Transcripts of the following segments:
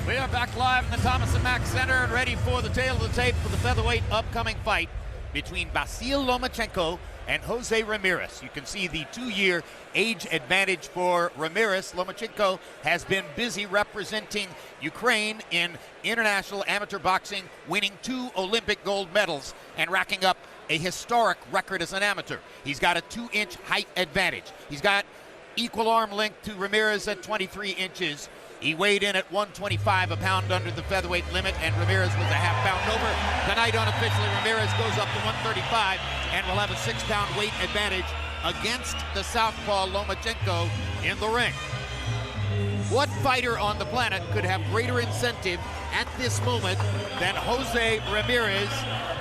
We are back live in the Thomas & Mack Center and ready for the tail of the tape for the featherweight upcoming fight between Vasyl Lomachenko and Jose Ramirez. You can see the 2-year age advantage for Ramirez. Lomachenko has been busy representing Ukraine in international amateur boxing, winning 2 Olympic gold medals and racking up a historic record as an amateur. He's got a 2-inch height advantage. He's got equal arm length to Ramirez at 23 inches. He weighed in at 125, a pound under the featherweight limit, and Ramirez was a half pound over. Tonight, unofficially, Ramirez goes up to 135 and will have a 6-pound weight advantage against the southpaw Lomachenko in the ring. What fighter on the planet could have greater incentive at this moment than Jose Ramirez,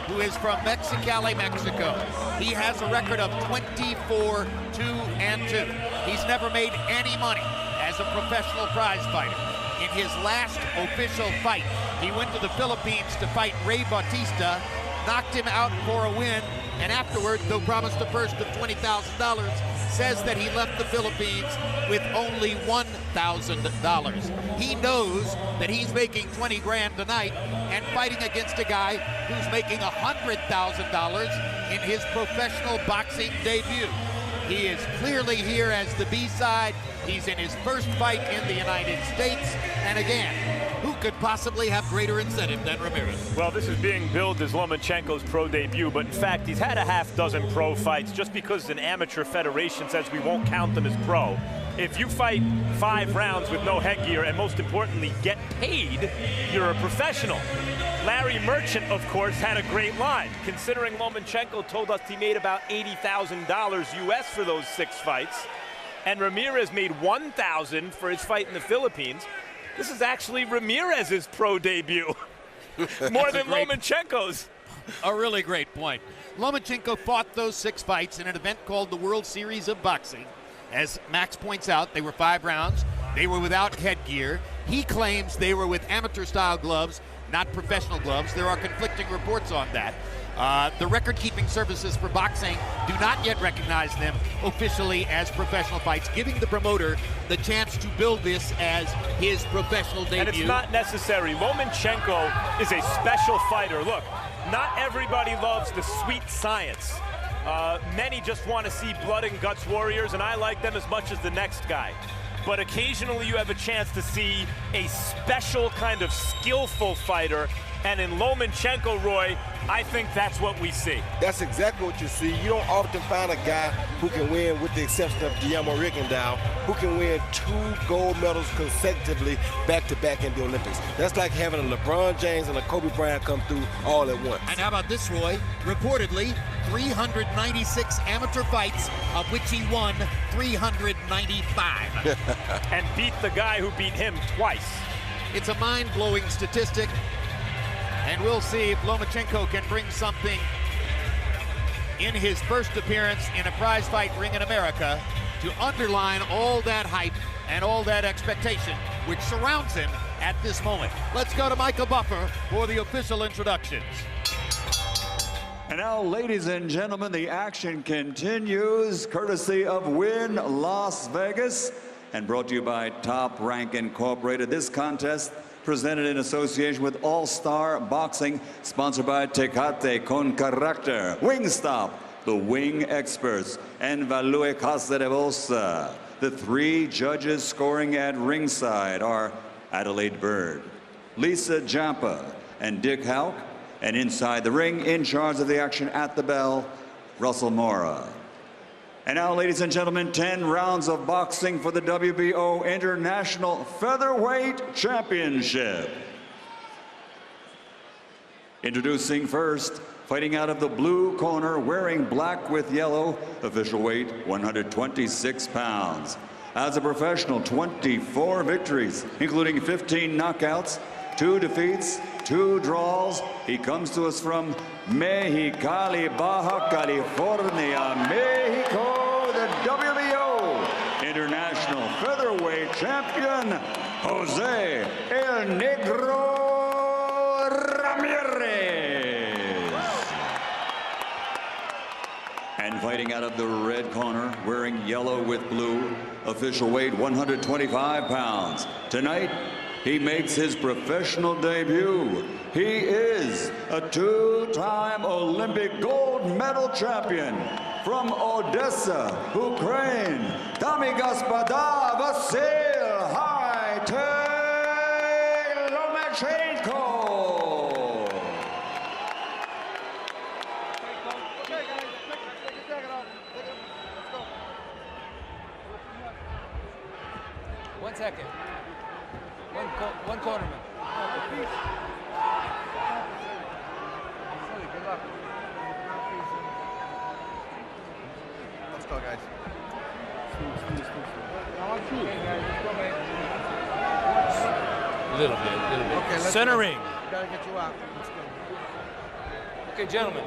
who is from Mexicali, Mexico? He has a record of 24-2-2. He's never made any money as a professional prize fighter. In his last official fight, he went to the Philippines to fight Ray Bautista, knocked him out for a win, and afterward, though promised a purse of $20,000, says that he left the Philippines with only $1,000. He knows that he's making 20 grand tonight and fighting against a guy who's making $100,000 in his professional boxing debut. He is clearly here as the B-side. He's in his first fight in the United States. And again, who could possibly have greater incentive than Ramirez? Well, this is being billed as Lomachenko's pro debut, but in fact, he's had a half-dozen pro fights. Just because an amateur federation says we won't count them as pro, if you fight 5 rounds with no headgear and, most importantly, get paid, you're a professional. Larry Merchant, of course, had a great line. Considering Lomachenko told us he made about $80,000 US for those 6 fights, and Ramirez made $1,000 for his fight in the Philippines, this is actually Ramirez's pro debut. More than Lomachenko's. A really great point. Lomachenko fought those 6 fights in an event called the World Series of Boxing. As Max points out, they were 5 rounds. They were without headgear. He claims they were with amateur-style gloves, not professional gloves. There are conflicting reports on that. The record-keeping services for boxing do not yet recognize them officially as professional fights, giving the promoter the chance to build this as his professional debut. And it's not necessary. Lomachenko is a special fighter. Look, not everybody loves the sweet science. Many just want to see blood and guts warriors, and I like them as much as the next guy. But occasionally you have a chance to see a special kind of skillful fighter, and in Lomachenko, Roy, I think that's what we see. That's exactly what you see. You don't often find a guy who can win, with the exception of Guillermo Rigondeaux, who can win 2 gold medals consecutively back-to-back in the Olympics. That's like having a LeBron James and a Kobe Bryant come through all at once. And how about this, Roy? Reportedly, 396 amateur fights, of which he won 395. And beat the guy who beat him twice. It's a mind-blowing statistic. And we'll see if Lomachenko can bring something in his first appearance in a prize fight ring in America to underline all that hype and all that expectation which surrounds him at this moment. Let's go to Michael Buffer for the official introductions. And now, ladies and gentlemen, the action continues courtesy of Wynn Las Vegas and brought to you by Top Rank Incorporated. This contest presented in association with All-Star Boxing, sponsored by Tecate Con Carácter, Wingstop, the Wing Experts, and Value Casa de Bolsa. The 3 judges scoring at ringside are Adelaide Bird, Lisa Jampa, and Dick Houck. And inside the ring, in charge of the action at the bell, Russell Mora. And now, ladies and gentlemen, 10 rounds of boxing for the WBO International Featherweight Championship. Introducing first, fighting out of the blue corner, wearing black with yellow, official weight 126 pounds. As a professional, 24 victories, including 15 knockouts, 2 defeats, 2 draws. He comes to us from Mexicali, Baja California, Mexico, the WBO International Featherweight Champion, Jose El Negro Ramirez. And fighting out of the red corner, wearing yellow with blue, official weight 125 pounds. Tonight, he makes his professional debut. He is a two-time Olympic gold medal champion from Odessa, Ukraine, Dami Gospoda Vasyl Lomachenko. One second. One cornerman. Good luck. Let's go, guys. A little bit. Okay, centering. Gotta get you out. Let's go. Okay, gentlemen.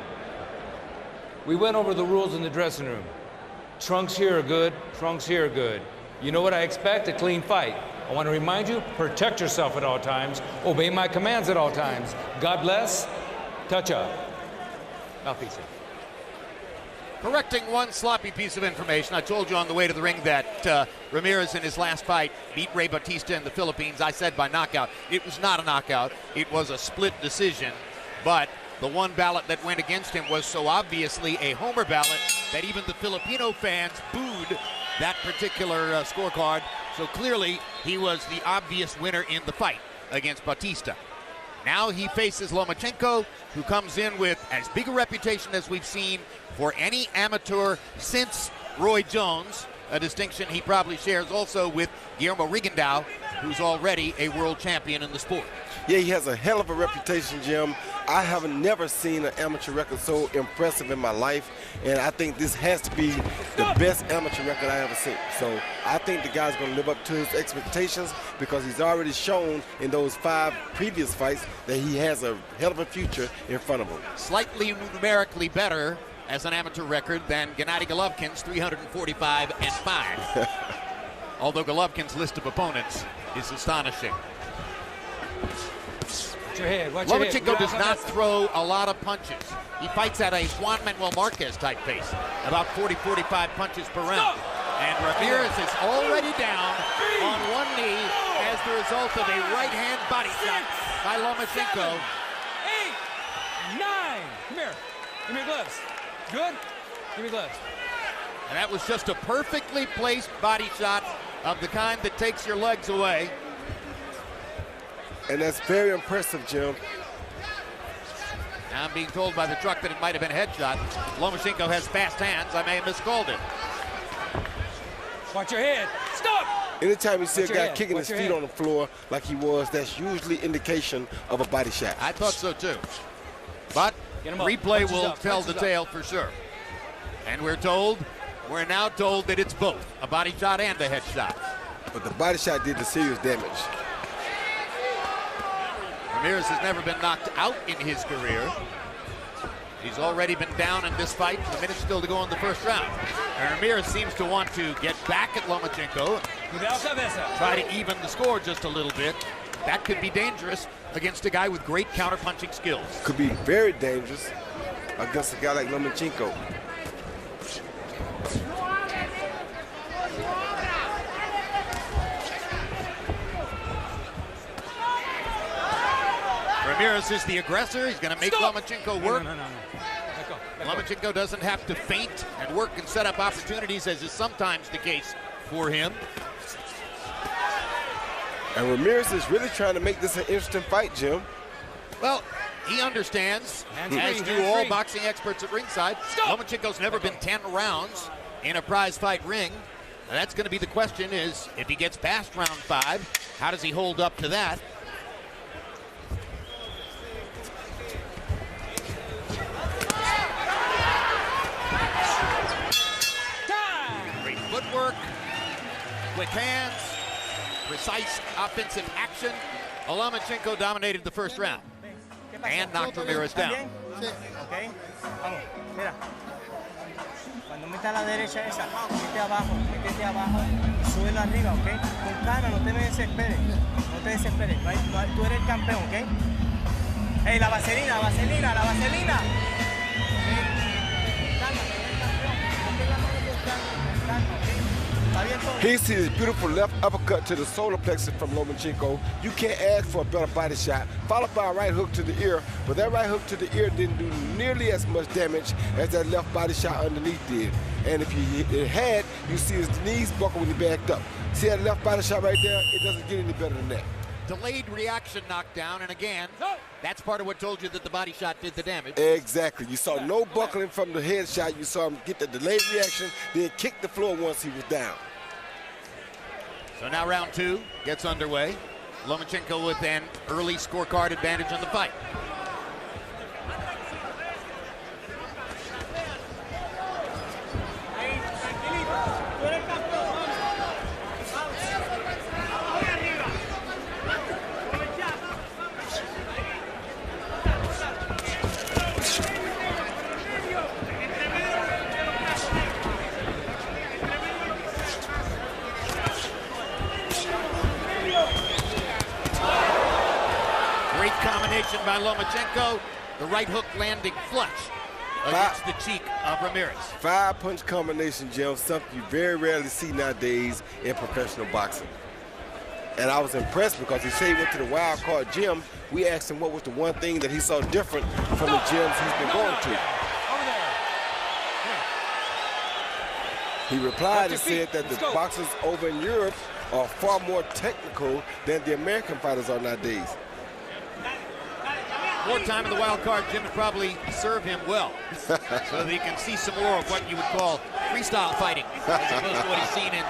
We went over the rules in the dressing room. Trunks here are good. Trunks here are good. You know what I expect? A clean fight. I want to remind you, protect yourself at all times. Obey my commands at all times. God bless. Touch up. Alpisa. Correcting one sloppy piece of information. I told you on the way to the ring that Ramirez in his last fight beat Ray Batista in the Philippines. I said by knockout. It was not a knockout. It was a split decision. But the one ballot that went against him was so obviously a homer ballot that even the Filipino fans booed that particular scorecard. So clearly he was the obvious winner in the fight against Batista. Now he faces Lomachenko, who comes in with as big a reputation as we've seen for any amateur since Roy Jones, a distinction he probably shares also with Guillermo Rigondeaux, who's already a world champion in the sport. Yeah, he has a hell of a reputation, Jim. I have never seen an amateur record so impressive in my life, and I think this has to be the best amateur record I ever seen. So I think the guy's going to live up to his expectations because he's already shown in those 5 previous fights that he has a hell of a future in front of him. Slightly numerically better as an amateur record than Gennady Golovkin's 345-5. Although Golovkin's list of opponents is astonishing. Lomachenko does not throw a lot of punches. He fights at a Juan Manuel Marquez type pace, about 40-45 punches per round. And Ramirez is already down on one knee as the result of a right-hand body shot by Lomachenko. 8, 9. Come here. Give me your gloves. Good? Give me gloves. And that was just a perfectly placed body shot of the kind that takes your legs away. And that's very impressive, Jim. Now I'm being told by the truck that it might have been a headshot. Lomachenko has fast hands. I may have miscalled it. Watch your head. Stop! Anytime you see a guy kicking his feet on the floor like he was, that's usually indication of a body shot. I thought so too. But replay will tell the tale for sure. And we're now told that it's both, a body shot and a headshot. But the body shot did the serious damage. Ramirez has never been knocked out in his career. He's already been down in this fight. A minute still to go in the first round. And Ramirez seems to want to get back at Lomachenko, try to even the score just a little bit. That could be dangerous against a guy with great counterpunching skills. Could be very dangerous against a guy like Lomachenko. Ramirez is the aggressor. He's going to make Lomachenko work. No. Lomachenko doesn't have to feint and work and set up opportunities, as is sometimes the case for him. And Ramirez is really trying to make this an interesting fight, Jim. Well, he understands, as do all boxing experts at ringside. Lomachenko's never been 10 rounds in a prize fight ring. And that's going to be the question, is if he gets past round 5, how does he hold up to that? Great footwork, quick hands, precise offensive action. Lomachenko dominated the first round and knocked Ramirez down. Okay. Vamos, mira. Cuando meta la derecha esa, métete abajo, y súbelo arriba, ¿ok? Con calma, no te desesperes, tú eres el campeón, ¿ok? Hey, la vaselina. Calma, tú eres el campeón, no te llames con calma, ¿ok? ¿Está bien todo? He sees his beautiful left uppercut to the solar plexus from Lomachenko. You can't ask for a better body shot, followed by a right hook to the ear, but that right hook to the ear didn't do nearly as much damage as that left body shot underneath did. And if it had, you see his knees buckle when he backed up. See that left body shot right there? It doesn't get any better than that. Delayed reaction knockdown, and again, that's part of what told you that the body shot did the damage. Exactly. You saw no buckling from the headshot. You saw him get the delayed reaction, then kick the floor once he was down. So now round 2 gets underway. Lomachenko with an early scorecard advantage on the fight. Combination by Lomachenko, the right hook landing flush against the cheek of Ramirez. 5-punch combination, Jim, something you very rarely see nowadays in professional boxing. And I was impressed because he said he went to the wild card gym. We asked him what was the one thing that he saw different from the gyms he's been going to. He replied and said that the boxers over in Europe are far more technical than the American fighters are nowadays. More time in the wild card gym would probably serve him well, so that he can see some more of what you would call freestyle fighting, as opposed to what he's seen in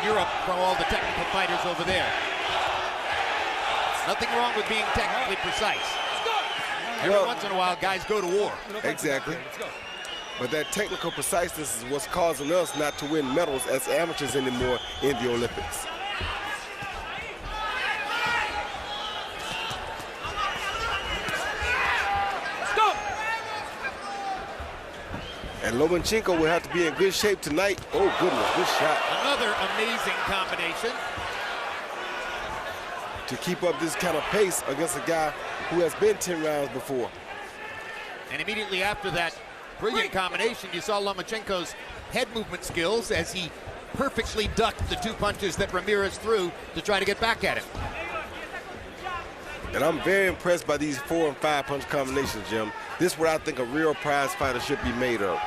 Europe from all the technical fighters over there. Nothing wrong with being technically precise. Every once in a while, guys go to war. Exactly. But that technical preciseness is what's causing us not to win medals as amateurs anymore in the Olympics. And Lomachenko will have to be in good shape tonight. Oh, goodness, good shot. Another amazing combination. To keep up this kind of pace against a guy who has been 10 rounds before. And immediately after that brilliant combination, you saw Lomachenko's head movement skills as he perfectly ducked the 2 punches that Ramirez threw to try to get back at him. And I'm very impressed by these 4- and 5-punch combinations, Jim. This is what I think a real prize fighter should be made of.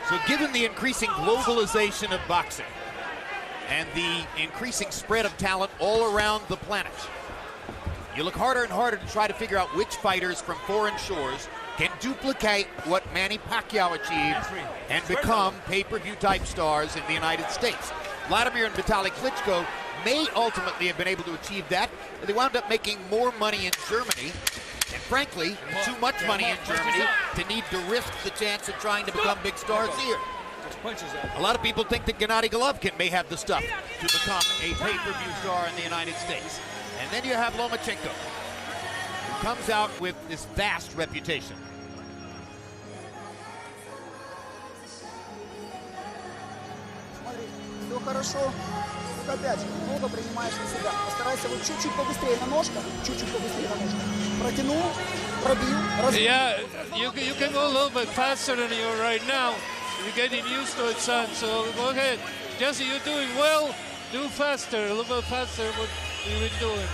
So given the increasing globalization of boxing and the increasing spread of talent all around the planet, you look harder and harder to try to figure out which fighters from foreign shores can duplicate what Manny Pacquiao achieved and become pay-per-view type stars in the United States. Vladimir and Vitaly Klitschko may ultimately have been able to achieve that, but they wound up making more money in Germany, and frankly, too much money in Germany to need to risk the chance of trying to become big stars here. A lot of people think that Gennady Golovkin may have the stuff to become a pay-per-view star in the United States. And then you have Lomachenko, who comes out with this vast reputation. Все хорошо. Вот опять, много принимаешь на себя. Постарайся вот чуть-чуть побыстрее на ножках. Чуть-чуть побыстрее на ножках. Протянул, пробил, разбил. Yeah, you can go a little bit faster than you are right now. You're getting used to it, son. So go ahead. Jesse, you're doing well. Do faster, a little bit faster what you've been doing.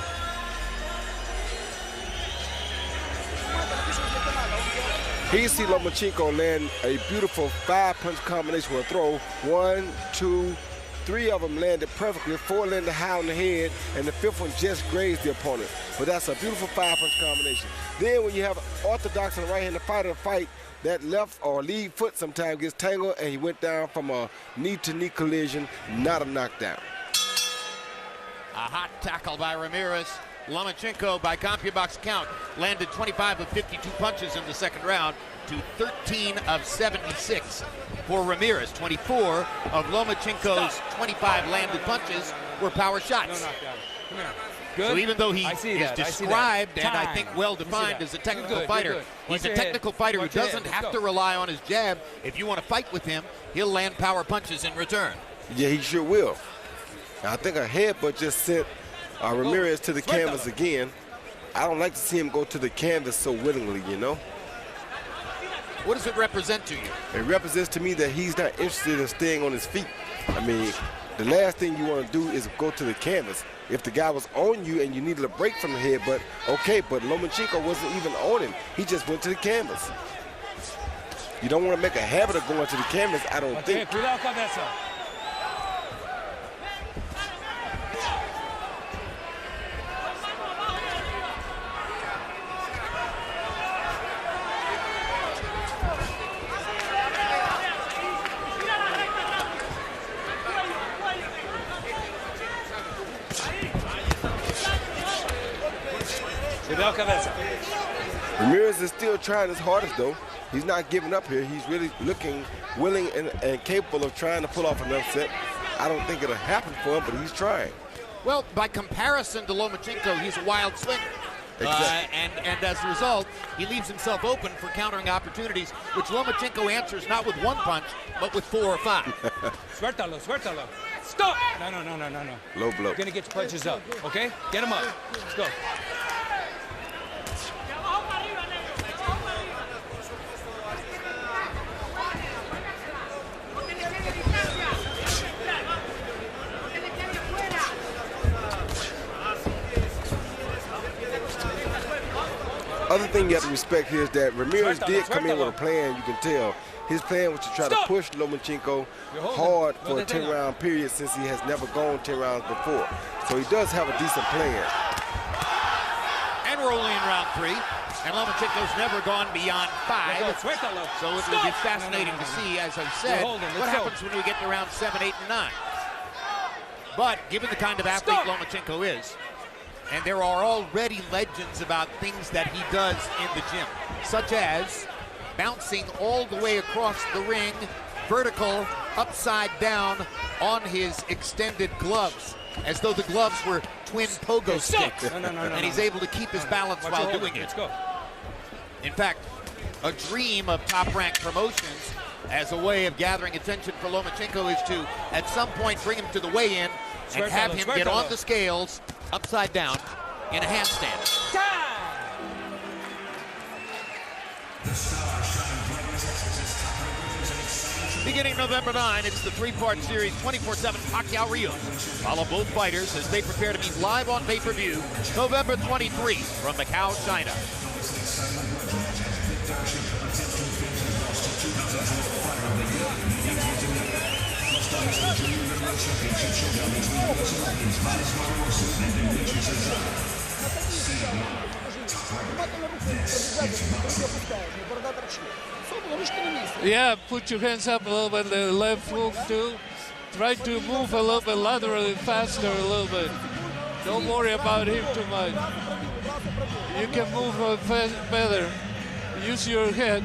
Here you see Lomachenko land a beautiful 5-punch combination with a throw. 1, 2, 3 of them landed perfectly. 4 landed high on the head, and the 5th one just grazed the opponent. But that's a beautiful 5-punch combination. Then when you have orthodox and right-handed fighter fight, that left or lead foot sometimes gets tangled, and he went down from a knee-to-knee collision, not a knockdown. A hot tackle by Ramirez. Lomachenko, by CompuBox count, landed 25 of 52 punches in the second round to 13 of 76 for Ramirez. 24 of Lomachenko's 25 landed punches were power shots. Good. So even though he I see is that. described I see that. and I think well defined as a technical fighter, he's a technical fighter who doesn't have to rely on his jab. If you want to fight with him, he'll land power punches in return. Yeah, he sure will. I think a headbutt just sent Ramirez to the canvas again. I don't like to see him go to the canvas so willingly, you know? What does it represent to you? It represents to me that he's not interested in staying on his feet. I mean, the last thing you want to do is go to the canvas. If the guy was on you and you needed a break from the head, but Lomachenko wasn't even on him. He just went to the canvas. You don't want to make a habit of going to the canvas, I don't think. Cuidado, cabeza. Ramirez is still trying his hardest, though. He's not giving up here. He's really looking willing and capable of trying to pull off an upset. I don't think it'll happen for him, but he's trying. Well, by comparison to Lomachenko, he's a wild swinger. Exactly. And as a result, he leaves himself open for countering opportunities, which Lomachenko answers not with one punch, but with 4 or 5. Suéltalo, suéltalo. Stop! No. Low blow. You're gonna get your punches up, okay? Get him up. Let's go. Other thing you have to respect here is that Ramirez did come in with a plan, you can tell. His plan was to try to push Lomachenko hard for a 10-round period since he has never gone 10 rounds before. So he does have a decent plan. And we're only in round 3. And Lomachenko's never gone beyond 5. So it will be fascinating to see, as I said, what happens when we get to round 7, 8, and 9. But given the kind of athlete Lomachenko is, and there are already legends about things that he does in the gym, such as bouncing all the way across the ring, vertical, upside down on his extended gloves, as though the gloves were twin pogo sticks. And he's able to keep his balance while doing it. In fact, a dream of Top Rank Promotions as a way of gathering attention for Lomachenko is to, at some point, bring him to the weigh-in and have him get on the scales upside down in a handstand. Beginning November 9, it's the 3-part series, 24/7 Pacquiao Rios. Follow both fighters as they prepare to meet live on pay-per-view November 23 from Macau, China. Yeah, put your hands up a little bit, the left hook too. Try to move a little bit laterally faster a little bit. Don't worry about him too much. You can move better. Use your head.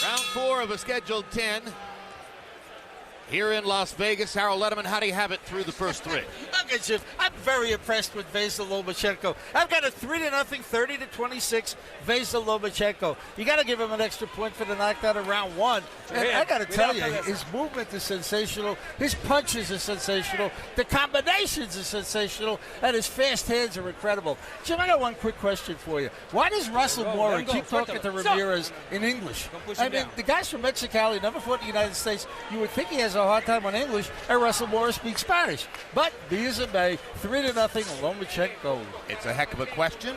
Round 4 of a scheduled 10 here in Las Vegas. Harold Letterman, how do you have it through the first 3? Okay, Jim, I'm very impressed with Vasyl Lomachenko. I've got a 3-0, 30-26 Vasyl Lomachenko. You got to give him an extra point for the knockdown in round 1. And I got to tell you, his movement is sensational. His punches are sensational. The combinations are sensational. And his fast hands are incredible. Jim, I got one quick question for you. Why does Russell Moore keep talking to Ramirez in English? I mean, the guy's from Mexicali, never fought in the United States. You would think he has a hard time on English, and Russell Moore speaks Spanish. But be as it may, 3-0 Lomachenko. It's a heck of a question,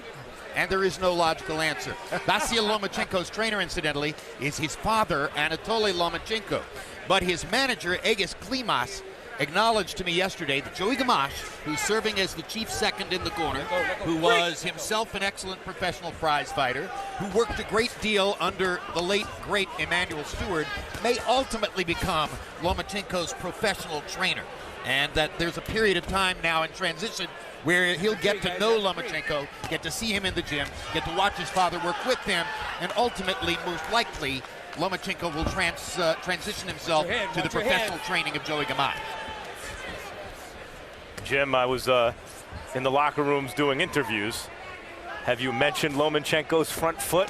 and there is no logical answer. Vasyl Lomachenko's trainer, incidentally, is his father, Anatoly Lomachenko. But his manager, Egis Klimas, acknowledged to me yesterday that Joey Gamache, who's serving as the chief second in the corner, who was himself an excellent professional prize fighter, who worked a great deal under the late, great Emmanuel Stewart, may ultimately become Lomachenko's professional trainer. And that there's a period of time now in transition where he'll get to know Lomachenko, get to see him in the gym, get to watch his father work with him, and ultimately, most likely, Lomachenko will transition himself to the professional training of Joey Gamache. Jim, I was in the locker rooms doing interviews. Have you mentioned Lomachenko's front foot?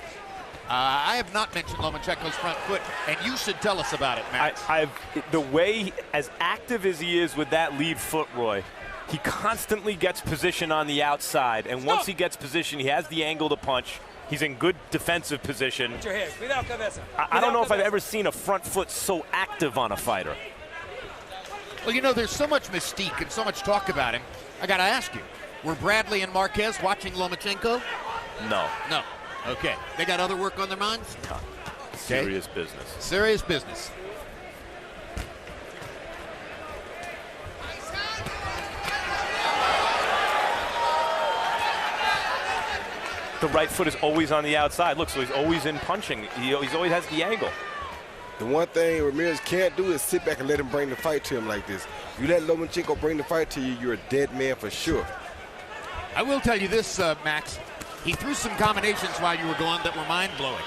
I have not mentioned Lomachenko's front foot, and you should tell us about it, Max. The way, as active as he is with that lead foot, Roy, he constantly gets position on the outside, and once he gets position, he has the angle to punch. He's in good defensive position. Put your head. Cuidado, cabeza. I don't know if I've ever seen a front foot so active on a fighter. Well, you know, there's so much mystique and so much talk about him. I got to ask you, were Bradley and Marquez watching Lomachenko? No. No. Okay. They got other work on their minds? No. Serious business. Serious business. The right foot is always on the outside. Look, so he's always in punching. He always has the angle. The one thing Ramirez can't do is sit back and let him bring the fight to him like this. You let Lomachenko bring the fight to you, you're a dead man for sure. I will tell you this, Max. He threw some combinations while you were going that were mind-blowing.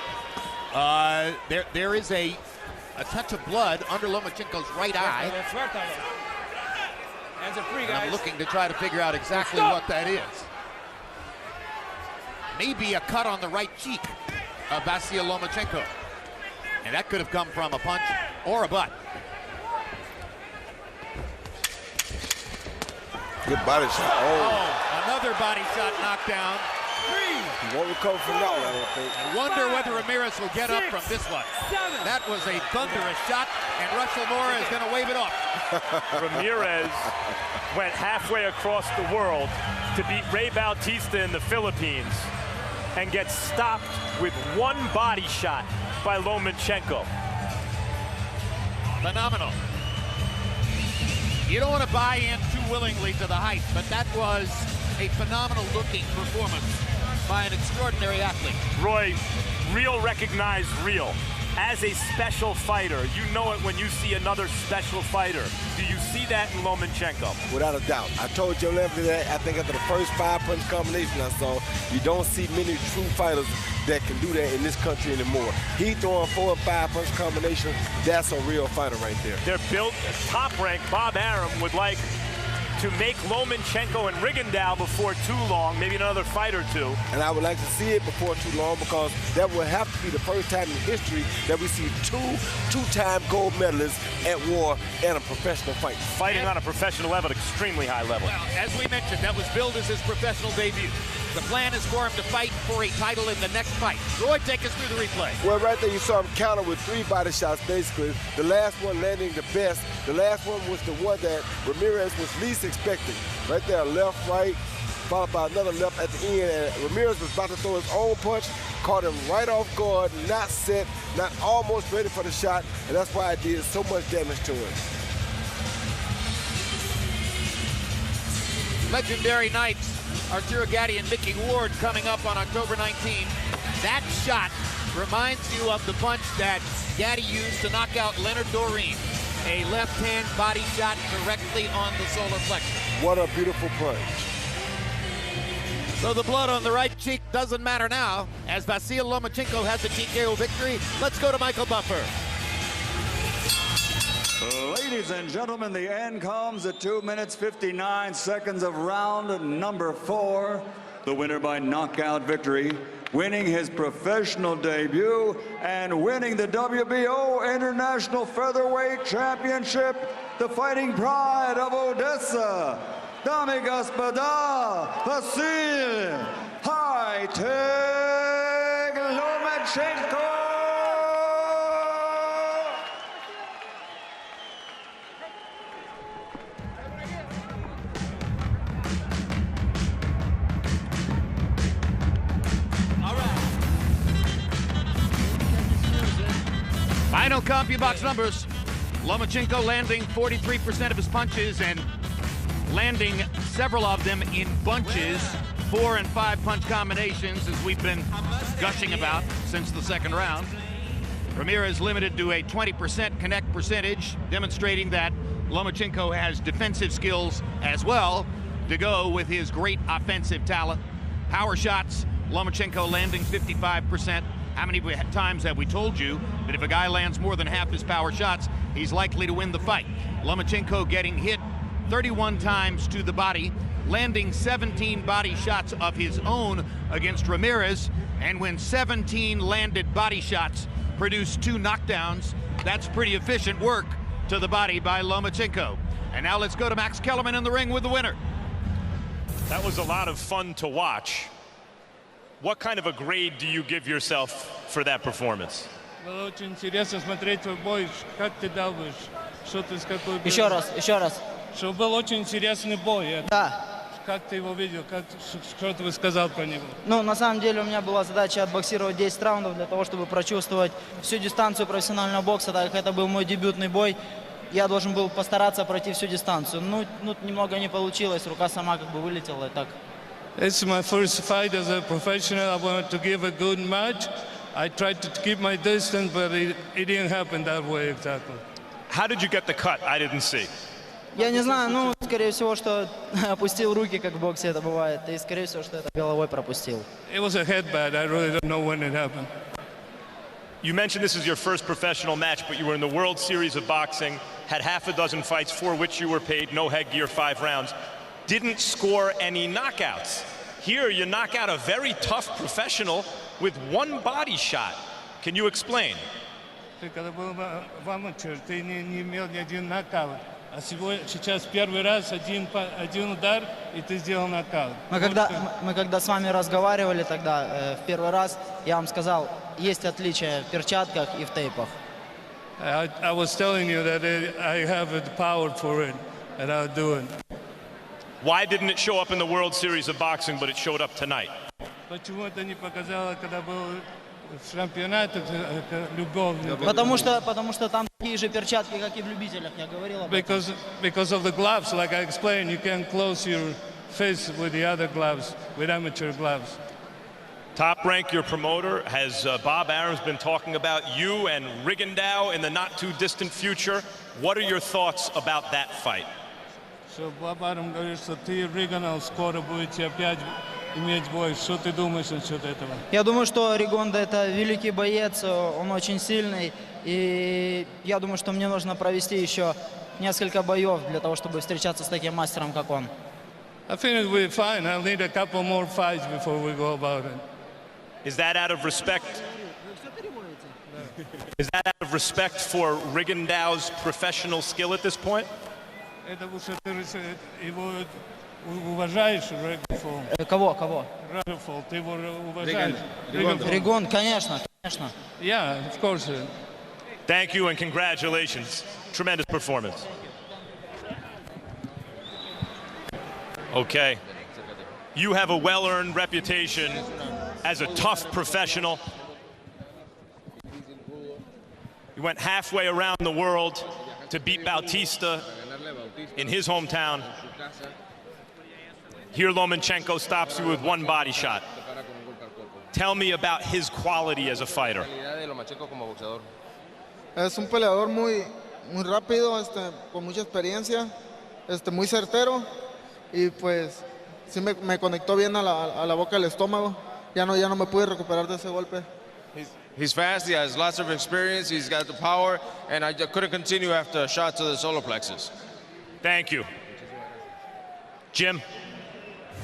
There is a touch of blood under Lomachenko's right eye. Hands are free, guys. I'm looking to try to figure out exactly what that is. Maybe a cut on the right cheek of Vasyl Lomachenko. And that could have come from a punch or a butt. Good body shot. Oh, another body shot knocked down. He won't recover from that one, I don't think. I wonder whether Ramirez will get up from this one. That was a thunderous shot, and Russell Moore is going to wave it off. Ramirez went halfway across the world to beat Ray Bautista in the Philippines and gets stopped with one body shot by Lomachenko. Phenomenal. You don't want to buy in too willingly to the hype, but that was a phenomenal looking performance by an extraordinary athlete. Roy, real recognize real. As a special fighter, you know it when you see another special fighter. Do you see that in Lomachenko? Without a doubt. I told you that I think after the first 5-punch combination I saw, you don't see many true fighters that can do that in this country anymore. He throwing 4 and 5-punch combinations, that's a real fighter right there. They're built top rank. Bob Arum would like to make Lomachenko and Rigondeaux before too long, maybe another fight or two. And I would like to see it before too long, because that will have to be the first time in history that we see two-time gold medalists at war in a professional fight. Fighting on a professional level, extremely high level. Well, as we mentioned, that was billed as his professional debut. The plan is for him to fight for a title in the next fight. Roy, take us through the replay. Well, right there you saw him counter with 3 body shots, basically. The last one landing the best. The last one was the one that Ramirez was least expecting. Right there, left, right, followed by another left at the end. And Ramirez was about to throw his own punch, caught him right off guard, not set, not almost ready for the shot, and that's why it did so much damage to him. Legendary nights. Arturo Gatti and Mickey Ward coming up on October 19. That shot reminds you of the punch that Gatti used to knock out Leonard Doreen. A left-hand body shot directly on the solar plexus. What a beautiful punch. So the blood on the right cheek doesn't matter now, as Vasyl Lomachenko has a TKO victory. Let's go to Michael Buffer. Ladies and gentlemen, the end comes at 2 minutes 59 seconds of round number 4. The winner by knockout victory, winning his professional debut and winning the WBO International Featherweight Championship, the fighting pride of Odessa, Dame y Gospoda, Vasyl High-Tech Lomachenko. Final CompuBox numbers. Lomachenko landing 43% of his punches and landing several of them in bunches, 4 and 5 punch combinations, as we've been gushing about since the second round. Ramirez limited to a 20% connect percentage, demonstrating that Lomachenko has defensive skills as well to go with his great offensive talent. Power shots, Lomachenko landing 55%. How many times have we told you that if a guy lands more than half his power shots, he's likely to win the fight? Lomachenko getting hit 31 times to the body, landing 17 body shots of his own against Ramirez. And when 17 landed body shots produce 2 knockdowns, that's pretty efficient work to the body by Lomachenko. And now let's go to Max Kellerman in the ring with the winner. That was a lot of fun to watch. What kind of a grade do you give yourself for that performance? Было очень интересно смотреть твой бой. Как ты думаешь, что ты с какой... Еще раз. Что был очень интересный бой. Да. Как ты его видел? Что ты сказал про него? Ну, на самом деле у меня была задача отбоксировать 10 раундов для того, чтобы прочувствовать всю дистанцию профессионального бокса, так как это был мой дебютный бой. Я должен был постараться пройти всю дистанцию. Ну, немного не получилось, рука сама как бы вылетела и так. It's my first fight as a professional. I wanted to give a good match. I tried to keep my distance, but it didn't happen that way exactly. How did you get the cut? I didn't see. Я не знаю, ну, скорее всего, что опустил руки, как в боксе это бывает, и, скорее всего, что это головой пропустил. It was a headbutt. I really don't know when it happened. You mentioned this is your first professional match, but you were in the World Series of Boxing, had half a dozen fights for which you were paid, no headgear, 5 rounds. Didn't score any knockouts. Here, you knock out a very tough professional with 1 body shot. Can you explain? Ты когда был в аматер, ты не имел ни один нокаут. А сейчас первый раз один удар, и ты сделал нокаут. Мы когда с вами разговаривали тогда, в первый раз, я вам сказал, есть отличия в перчатках и в тейпах. I was telling you that I have the power for it, and I'll do it. Why didn't it show up in the World Series of Boxing, but it showed up tonight? Почему это не показало, когда был в чемпионате любовный? Потому что там такие же перчатки, как и в любителях, я говорил об этом. Because of the gloves, like I explained, you can't close your fist with the other gloves, with amateur gloves. Top Rank, your promoter, has Bob Arum's been talking about you and Rigondeaux in the not-too-distant future. What are your thoughts about that fight? Что Боб Арум говорит, что ты и Ригондеaux скоро будете опять иметь бой. Что ты думаешь насчет этого? Я думаю, что Ригондо это великий боец, он очень сильный. И я думаю, что мне нужно провести еще несколько боев для того, чтобы встречаться с таким мастером, как он. I think it will be fine. I'll need a couple more fights before we go about it. Is that out of respect? Is that out of respect for Rigondeaux's professional skill at this point? Это что ты его уважаешь, Рэгфол? Кого? Рэгфол, ты его уважаешь? Ригон, конечно. Yeah, of course. Thank you and congratulations. Tremendous performance. Okay. You have a well-earned reputation as a tough professional. You went halfway around the world to beat Bautista in his hometown. Here Lomachenko stops you with 1 body shot. Tell me about his quality as a fighter. Es un peleador muy rápido, con mucha experiencia, muy certero y pues sí me conectó bien a la boca del estómago. Ya no me pude recuperar de ese golpe. He's fast, he has lots of experience, he's got the power, and I couldn't continue after a shot to the solar plexus. Thank you. Jim?